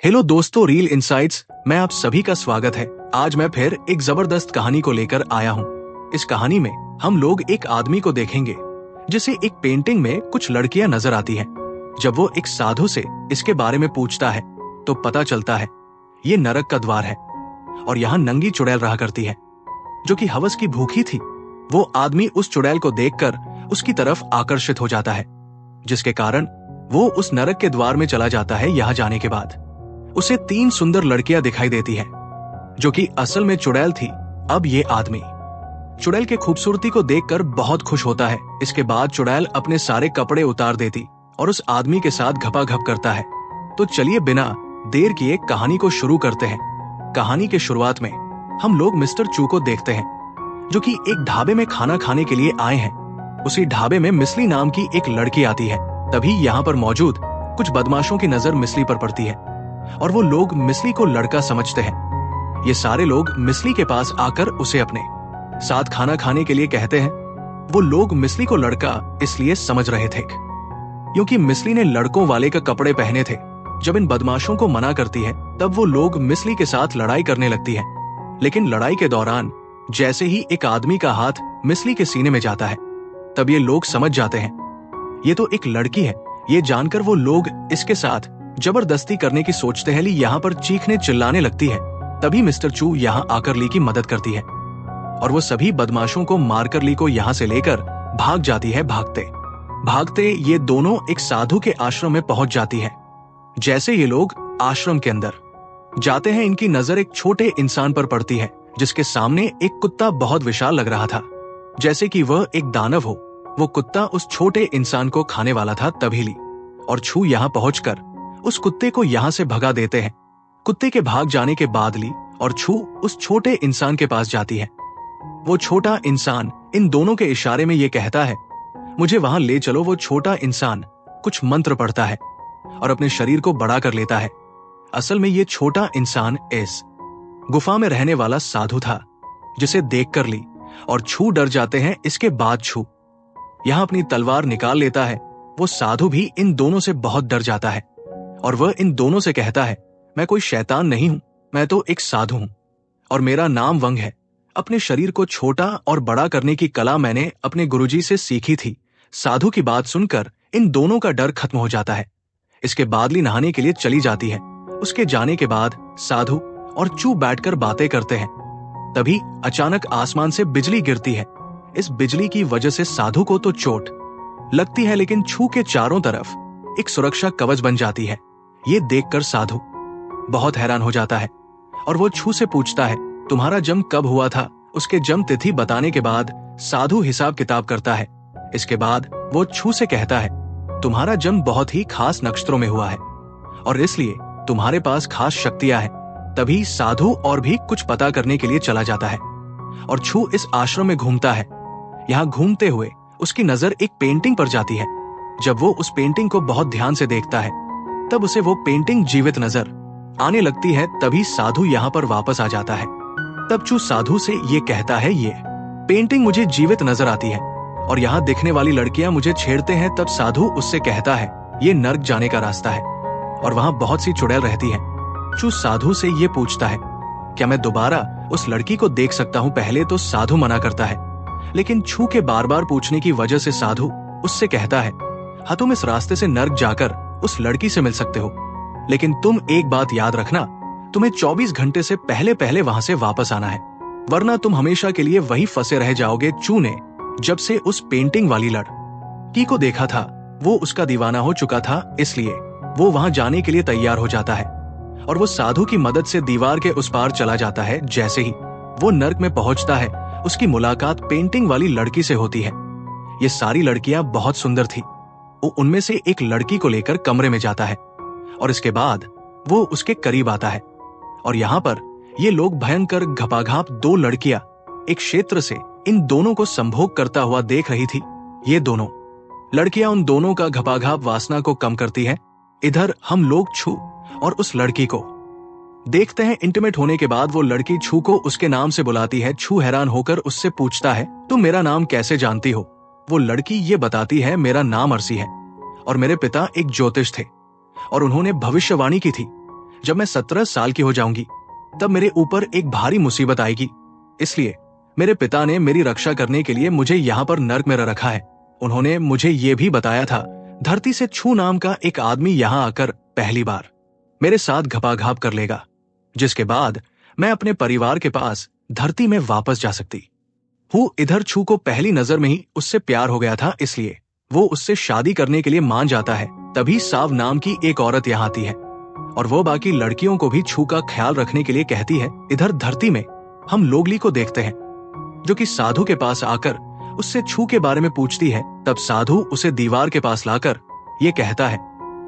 Hello दोस्तों, reel insights में आप सभी का स्वागत है। आज मैं फिर एक जबरदस्त कहानी को लेकर आया हूँ। इस कहानी में हम लोग एक आदमी को देखेंगे जिसे एक पेंटिंग में कुछ लड़कियां नजर आती हैं। जब वो एक साधु से इसके बारे में पूछता है तो पता चलता है ये नरक का द्वार है और यहाँ नंगी चुड़ैल रहा करती है जो कि हवस की भूखी थी। वो आदमी उस चुड़ैल को देखकर उसकी तरफ आकर्षित हो जाता है, जिसके कारण वो उस नरक के द्वार में चला जाता है। यहाँ जाने के बाद उसे 3 सुंदर लड़कियां दिखाई देती हैं जो कि असल में चुड़ैल थी। अब ये आदमी चुड़ैल के खूबसूरती को देखकर बहुत खुश होता है। इसके बाद चुड़ैल अपने सारे कपड़े उतार देती और उस आदमी के साथ घपाघप करता है। तो चलिए बिना देर किए कहानी को शुरू करते हैं। कहानी के शुरुआत में हम लोग मिस्टर चू को देखते हैं जो कि एक ढाबे में खाना खाने के लिए आए हैं। उसी ढाबे में मिसली नाम की एक लड़की आती है। तभी यहाँ पर मौजूद कुछ बदमाशों की नजर मिसली पर पड़ती है और वो लोग मिसली को लड़का समझते हैं। ये सारे लोग मिसली के पास आकर उसे अपने साथ खाना खाने के लिए कहते हैं। वो लोग मिसली को लड़का इसलिए समझ रहे थे क्योंकि मिसली ने लड़कों वाले का कपड़े पहने थे। जब इन बदमाशों को मना करती है तब वो लोग मिसली के साथ लड़ाई करने लगती है। लेकिन लड़ाई के दौरान जैसे ही एक आदमी का हाथ मिसली के सीने में जाता है तब ये लोग समझ जाते हैं ये तो एक लड़की है। ये जानकर वो लोग इसके साथ जबरदस्ती करने की सोचते हैं। ली यहाँ पर चीखने चिल्लाने लगती है। तभी मिस्टर चू यहाँ आकर ली की मदद करती है और वो सभी बदमाशों को मारकर ली को यहाँ से लेकर भाग जाती है। भागते भागते ये दोनों एक साधु के आश्रम में पहुंच जाती है। जैसे ये लोग आश्रम के अंदर जाते हैं इनकी नजर एक छोटे इंसान पर पड़ती है जिसके सामने एक कुत्ता बहुत विशाल लग रहा था, जैसे कि वह एक दानव हो। वो कुत्ता उस छोटे इंसान को खाने वाला था। तभी ली और छू यहाँ पहुंचकर उस कुत्ते को यहाँ से भगा देते हैं। कुत्ते के भाग जाने के बाद ली और छू उस छोटे इंसान के पास जाती है। वो छोटा इंसान इन दोनों के इशारे में ये कहता है मुझे वहां ले चलो। वो छोटा इंसान कुछ मंत्र पढ़ता है और अपने शरीर को बड़ा कर लेता है। असल में ये छोटा इंसान इस गुफा में रहने वाला साधु था जिसे देखकर ली और छू डर जाते हैं। इसके बाद छू यहाँ अपनी तलवार निकाल लेता है। वो साधु भी इन दोनों से बहुत डर जाता है और वह इन दोनों से कहता है मैं कोई शैतान नहीं हूं, मैं तो एक साधु हूं और मेरा नाम वंग है। अपने शरीर को छोटा और बड़ा करने की कला मैंने अपने गुरुजी से सीखी थी। साधु की बात सुनकर इन दोनों का डर खत्म हो जाता है। इसके बाद ली नहाने के लिए चली जाती है। उसके जाने के बाद साधु और चू बैठकर बातें करते हैं। तभी अचानक आसमान से बिजली गिरती है। इस बिजली की वजह से साधु को तो चोट लगती है लेकिन छू के चारों तरफ एक सुरक्षा कवच बन जाती है। ये देखकर साधु बहुत हैरान हो जाता है और वो छू से पूछता है तुम्हारा जन्म कब हुआ था। उसके जन्म तिथि बताने के बाद साधु हिसाब किताब करता है। इसके बाद वो छू से कहता है तुम्हारा जन्म बहुत ही खास नक्षत्रों में हुआ है और इसलिए तुम्हारे पास खास शक्तियां हैं। तभी साधु और भी कुछ पता करने के लिए चला जाता है और छू इस आश्रम में घूमता है। यहाँ घूमते हुए उसकी नजर एक पेंटिंग पर जाती है। जब वो उस पेंटिंग को बहुत ध्यान से देखता है तब उसे वो पेंटिंग जीवित नजर आने लगती है। तभी साधु यहाँ पर वापस आ जाता है। तब चू साधु से ये कहता है ये पेंटिंग मुझे जीवित नजर आती है और यहाँ दिखने वाली लड़कियां मुझे छेड़ते हैं। तब साधु उससे कहता है ये नर्क जाने का रास्ता है और वहां बहुत सी चुड़ैल रहती है। चू साधु से ये पूछता है क्या मैं दोबारा उस लड़की को देख सकता हूँ। पहले तो साधु मना करता है लेकिन छू के बार बार पूछने की वजह से साधु उससे कहता है हाँ तुम इस रास्ते से नर्क जाकर उस लड़की से मिल सकते हो, लेकिन तुम एक बात याद रखना तुम्हें 24 घंटे से पहले पहले वहां से वापस आना है वरना तुम हमेशा के लिए वही फंसे रह जाओगे। चू ने जब से उस पेंटिंग वाली लड़की को देखा था वो उसका दीवाना हो चुका था, इसलिए वो वहां जाने के लिए तैयार हो जाता है और वो साधु की मदद से दीवार के उस पार चला जाता है। जैसे ही वो नर्क में पहुंचता है उसकी मुलाकात पेंटिंग वाली लड़की से होती है। ये सारी लड़कियां बहुत सुंदर थी। वो उनमें से एक लड़की को लेकर कमरे में जाता है और इसके बाद वो उसके करीब आता है और यहाँ पर ये लोग भयंकर घपाघाप 2 लड़कियां एक क्षेत्र से इन दोनों को संभोग करता हुआ देख रही थी। ये दोनों लड़कियां उन दोनों का घपाघाप वासना को कम करती है। इधर हम लोग छू और उस लड़की को देखते हैं। इंटीमेट होने के बाद वो लड़की छू को उसके नाम से बुलाती है। छू हैरान होकर उससे पूछता है तुम मेरा नाम कैसे जानती हो। वो लड़की ये बताती है मेरा नाम अर्सी है और मेरे पिता एक ज्योतिष थे और उन्होंने भविष्यवाणी की थी जब मैं 17 साल की हो जाऊंगी तब मेरे ऊपर एक भारी मुसीबत आएगी। इसलिए मेरे पिता ने मेरी रक्षा करने के लिए मुझे यहाँ पर नर्क में रखा है। उन्होंने मुझे ये भी बताया था धरती से छू नाम का एक आदमी यहाँ आकर पहली बार मेरे साथ घपाघाप कर लेगा, जिसके बाद मैं अपने परिवार के पास धरती में वापस जा सकती हूँ। इधर छू को पहली नजर में ही उससे प्यार हो गया था, इसलिए वो उससे शादी करने के लिए मान जाता है। तभी साव नाम की एक औरत यहाँ आती है और वो बाकी लड़कियों को भी छू का ख्याल रखने के लिए कहती है। इधर धरती में हम लोगली को देखते हैं जो कि साधु के पास आकर उससे छू के बारे में पूछती है। तब साधु उसे दीवार के पास लाकर ये कहता है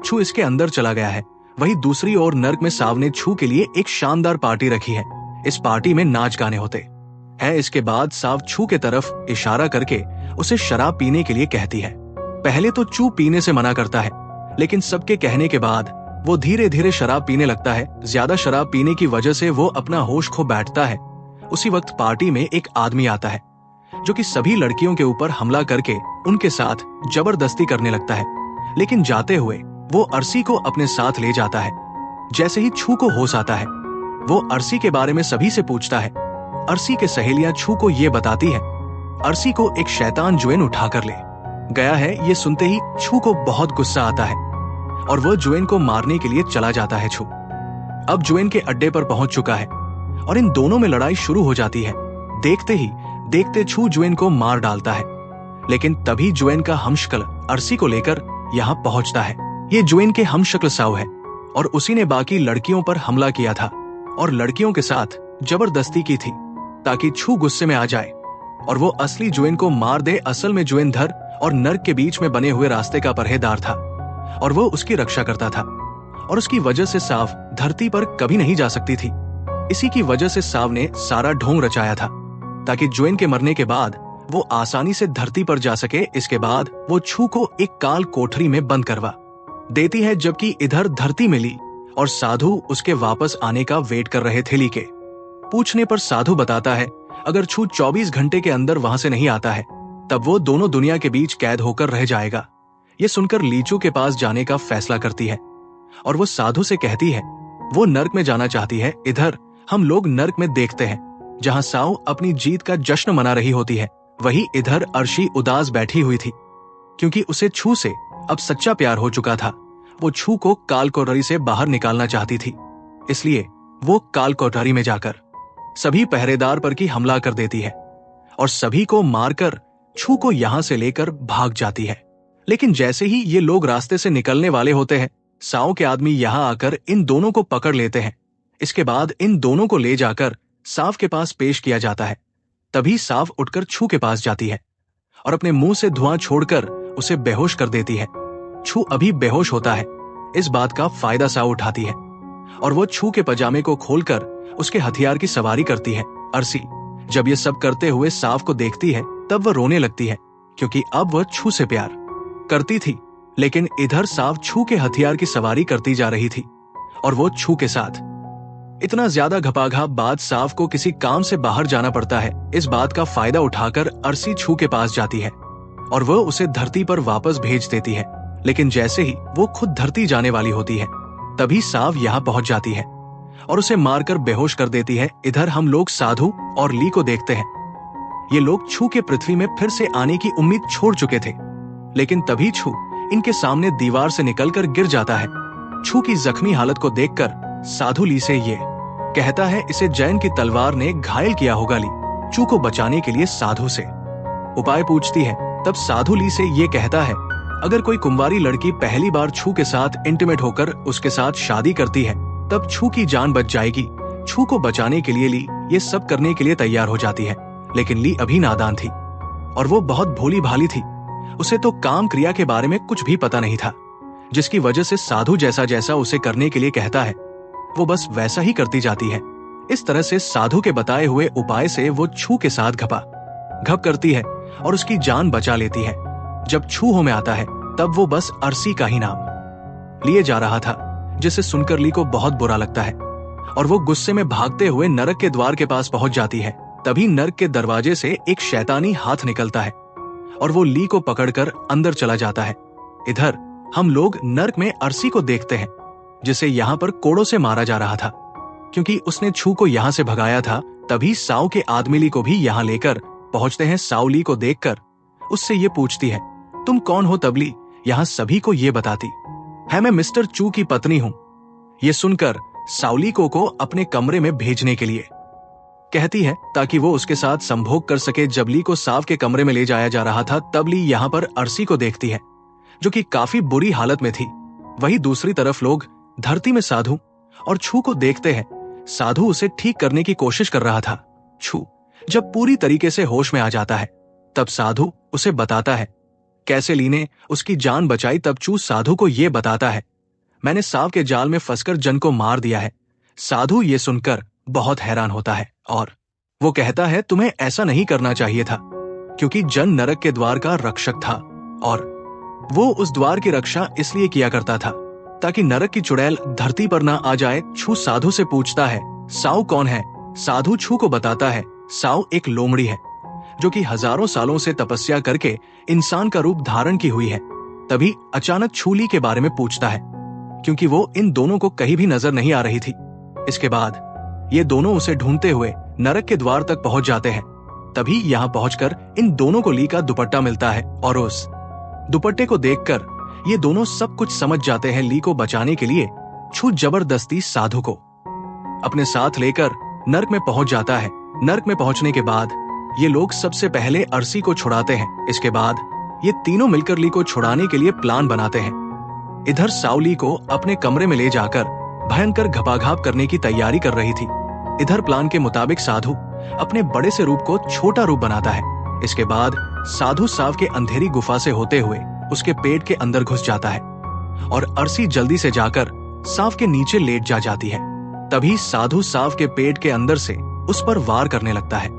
छू इसके अंदर चला गया है। वहीं दूसरी ओर नर्क में साव ने छू के लिए एक शानदार पार्टी रखी है। इस पार्टी में नाच गाने होते हैं। इसके बाद साव छू के तरफ इशारा करके उसे शराब पीने के लिए कहती है। पहले तो छू पीने से मना करता है, लेकिन सबके कहने के बाद वो धीरे धीरे शराब पीने लगता है। ज्यादा शराब पीने की वजह से वो अपना होश खो बैठता है। उसी वक्त पार्टी में एक आदमी आता है जो कि सभी लड़कियों के ऊपर हमला करके उनके साथ जबरदस्ती करने लगता है, लेकिन जाते हुए वो अर्सी को अपने साथ ले जाता है। जैसे ही छू को होश आता है वो अर्सी के बारे में सभी से पूछता है। अर्सी के सहेलियां छू को ये बताती है अर्सी को एक शैतान जुएन उठाकर ले गया है। ये सुनते ही छू को बहुत गुस्सा आता है और वो जुएन को मारने के लिए चला जाता है। छू अब जुएन के अड्डे पर पहुंच चुका है और इन दोनों में लड़ाई शुरू हो जाती है। देखते ही देखते छू जुएन को मार डालता है, लेकिन तभी जुएन का हमशक्ल अर्सी को लेकर यहाँ पहुंचता है। ये जुएन के हमशक्ल साव है और उसी ने बाकी लड़कियों पर हमला किया था और लड़कियों के साथ जबरदस्ती की थी ताकि छू गुस्से में आ जाए और वो असली जुएन को मार दे। असल में जुएन धर और नर्क के बीच में बने हुए रास्ते का पहरेदार था और वो उसकी रक्षा करता था और उसकी वजह से साव धरती पर कभी नहीं जा सकती थी। इसी की वजह से साव ने सारा ढोंग रचाया था ताकि जुएन के मरने के बाद वो आसानी से धरती पर जा सके। इसके बाद वो छू को एक काल कोठरी में बंद करवा देती है, जबकि इधर धरती में ली और साधु उसके वापस आने का वेट कर रहे थे। ली के पूछने पर साधु बताता है अगर छू 24 घंटे के अंदर वहां से नहीं आता है तब वो दोनों दुनिया के बीच कैद होकर रह जाएगा। ये सुनकर लीचू के पास जाने का फैसला करती है और वो साधु से कहती है वो नर्क में जाना चाहती है। इधर हम लोग नर्क में देखते हैं जहां साव अपनी जीत का जश्न मना रही होती है। वहीं इधर अर्शी उदास बैठी हुई थी क्योंकि उसे छू से अब सच्चा प्यार हो चुका था। वो छू को काल कोठरी से बाहर निकालना चाहती थी, इसलिए वो काल कोठरी में जाकर सभी पहरेदार पर की हमला कर देती है और सभी को मारकर छू को यहां से लेकर भाग जाती है। लेकिन जैसे ही ये लोग रास्ते से निकलने वाले होते हैं साव के आदमी यहां आकर इन दोनों को पकड़ लेते हैं। इसके बाद इन दोनों को ले जाकर साव के पास पेश किया जाता है। तभी साव उठकर छू के पास जाती है और अपने मुंह से धुआं छोड़कर उसे बेहोश कर देती है। छू अभी बेहोश होता है। इस बात का फायदा साव उठाती है और वो छू के पजामे को खोलकर उसके हथियार की सवारी करती है। अर्सी जब ये सब करते हुए साव को देखती है तब वह रोने लगती है क्योंकि अब वह छू से प्यार करती थी। लेकिन इधर साव छू के हथियार की सवारी करती जा रही थी और वो छू के साथ इतना ज्यादा घपाघाप बाद साव को किसी काम से बाहर जाना पड़ता है। इस बात का फायदा उठाकर अर्सी छू के पास जाती है और वह उसे धरती पर वापस भेज देती है। लेकिन जैसे ही वो खुद धरती जाने वाली होती है तभी साव यहाँ पहुंच जाती है और उसे मारकर बेहोश कर देती है। इधर हम लोग साधु और ली को देखते हैं। ये लोग छू के पृथ्वी में फिर से आने की उम्मीद छोड़ चुके थे, लेकिन तभी छू इनके सामने दीवार से निकलकर गिर जाता है। छू की जख्मी हालत को देखकर साधु ली से ये कहता है इसे जैन की तलवार ने घायल किया होगा। ली छू को बचाने के लिए साधु से उपाय पूछती है। तब साधु ली से ये कहता है अगर कोई कुंवारी लड़की पहली बार छू के साथ इंटीमेट होकर उसके साथ शादी करती है तब छू की जान बच जाएगी। छू को बचाने के लिए ली ये सब करने के लिए तैयार हो जाती है, लेकिन ली अभी नादान थी और वो बहुत भोली भाली थी। उसे तो काम क्रिया के बारे में कुछ भी पता नहीं था, जिसकी वजह से साधु जैसा जैसा उसे करने के लिए कहता है वो बस वैसा ही करती जाती है। इस तरह से साधु के बताए हुए उपाय से वो छू के साथ घप करती है और उसकी जान बचा लेती है। जब छू हो में आता है तब वो बस अर्सी का ही नाम लिए जा रहा था, जिसे सुनकर ली को बहुत बुरा लगता है और वो गुस्से में भागते हुए नरक के द्वार के पास पहुंच जाती है। तभी नरक के दरवाजे से एक शैतानी हाथ निकलता है और वो ली को पकड़कर अंदर चला जाता है। इधर हम लोग नरक में अर्सी को देखते हैं जिसे यहाँ पर कोड़ों से मारा जा रहा था। क्योंकि उसने छू को यहाँ से भगाया था, तभी साओ के आदमी ली को भी यहाँ लेकर पहुंचते हैं। साओ ली को देखकर उससे ये पूछती है, तुम कौन हो? तब ली यहाँ सभी को ये बताती है, मैं मिस्टर चू की पत्नी हूं। ये सुनकर साओ ली को अपने कमरे में भेजने के लिए कहती है ताकि वो उसके साथ संभोग कर सके। जब ली को साव के कमरे में ले जाया जा रहा था, तब ली यहाँ पर अर्सी को देखती है जो कि काफी बुरी हालत में थी। वही दूसरी तरफ लोग धरती में साधु और छू को देखते हैं। साधु उसे ठीक करने की कोशिश कर रहा था। छू जब पूरी तरीके से होश में आ जाता है, तब साधु उसे बताता है कैसे ली ने उसकी जान बचाई। तब छू साधु को यह बताता है, मैंने साव के जाल में फंसकर जन को मार दिया है। साधु ये सुनकर बहुत हैरान होता है और वो कहता है, तुम्हें ऐसा नहीं करना चाहिए था, क्योंकि जन नरक के द्वार का रक्षक था और वो उस द्वार की रक्षा इसलिए किया करता था ताकि नरक की चुड़ैल धरती पर ना आ जाए। छू साधु से पूछता है, साओ कौन है? साधु छू को बताता है, साओ एक लोमड़ी है जो कि हजारों सालों से तपस्या करके इंसान का रूप धारण की हुई है। तभी अचानक छू ली के बारे में पूछता है, क्योंकि वो इन दोनों को कहीं भी नजर नहीं आ रही थी। इसके बाद ये दोनों उसे ढूंढते हुए नरक के द्वार तक पहुंच जाते हैं। तभी यहाँ पहुंचकर इन दोनों को ली का दुपट्टा मिलता है और उस दुपट्टे को देखकर ये दोनों सब कुछ समझ जाते हैं। ली को बचाने के लिए छू जबरदस्ती साधु को अपने साथ लेकर नरक में पहुंच जाता है। नरक में पहुंचने के बाद ये लोग सबसे पहले अर्सी को छुड़ाते हैं। इसके बाद ये तीनों मिलकर ली को छुड़ाने के लिए प्लान बनाते हैं। इधर साओ ली को अपने कमरे में ले जाकर भयंकर घपाघाप करने की तैयारी कर रही थी। इधर प्लान के मुताबिक साधु अपने बड़े से रूप को छोटा रूप बनाता है। इसके बाद साधु साव के अंधेरी गुफा से होते हुए उसके पेट के अंदर घुस जाता है और अर्सी जल्दी से जाकर साव के नीचे लेट जाती है। तभी साधु साव के पेट के अंदर से उस पर वार करने लगता है,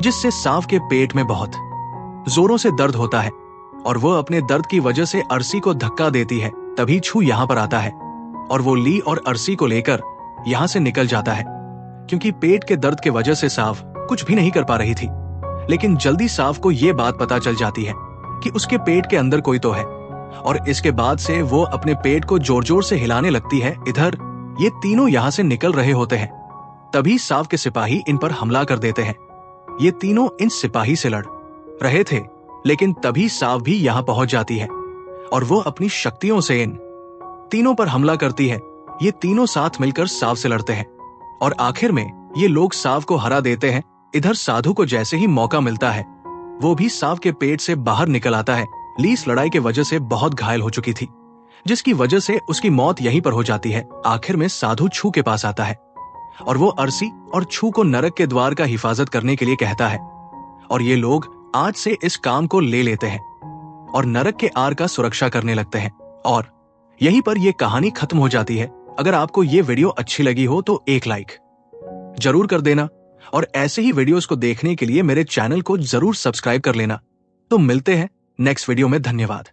जिससे साव के पेट में बहुत जोरों से दर्द होता है और वो अपने दर्द की वजह से अर्सी को धक्का देती है। तभी छू यहाँ पर आता है और वो ली और अर्सी को लेकर यहाँ से निकल जाता है, क्योंकि पेट के दर्द के वजह से साव कुछ भी नहीं कर पा रही थी। लेकिन जल्दी साव को ये बात पता चल जाती है कि उसके पेट के अंदर कोई तो है और इसके बाद से वो अपने पेट को जोर जोर से हिलाने लगती है। इधर ये तीनों यहाँ से निकल रहे होते हैं, तभी साव के सिपाही इन पर हमला कर देते हैं। ये तीनों इन सिपाही से लड़ रहे थे, लेकिन तभी साव भी यहाँ पहुंच जाती है और वो अपनी शक्तियों से इन तीनों पर हमला करती है। ये तीनों साथ मिलकर साव से लड़ते हैं और आखिर में ये लोग साव को हरा देते हैं। इधर साधु को जैसे ही मौका मिलता है, वो भी साव के पेट से बाहर निकल आता है। ली इस लड़ाई के वजह से बहुत घायल हो चुकी थी, जिसकी वजह से उसकी मौत यहीं पर हो जाती है। आखिर में साधु छू के पास आता है और वो अर्सी और छू को नरक के द्वार का हिफाजत करने के लिए कहता है और ये लोग आज से इस काम को ले लेते हैं और नरक के आर का सुरक्षा करने लगते हैं। और यहीं पर यह कहानी खत्म हो जाती है। अगर आपको ये वीडियो अच्छी लगी हो तो एक लाइक जरूर कर देना और ऐसे ही वीडियोस को देखने के लिए मेरे चैनल को जरूर सब्सक्राइब कर लेना। तो मिलते हैं नेक्स्ट वीडियो में। धन्यवाद।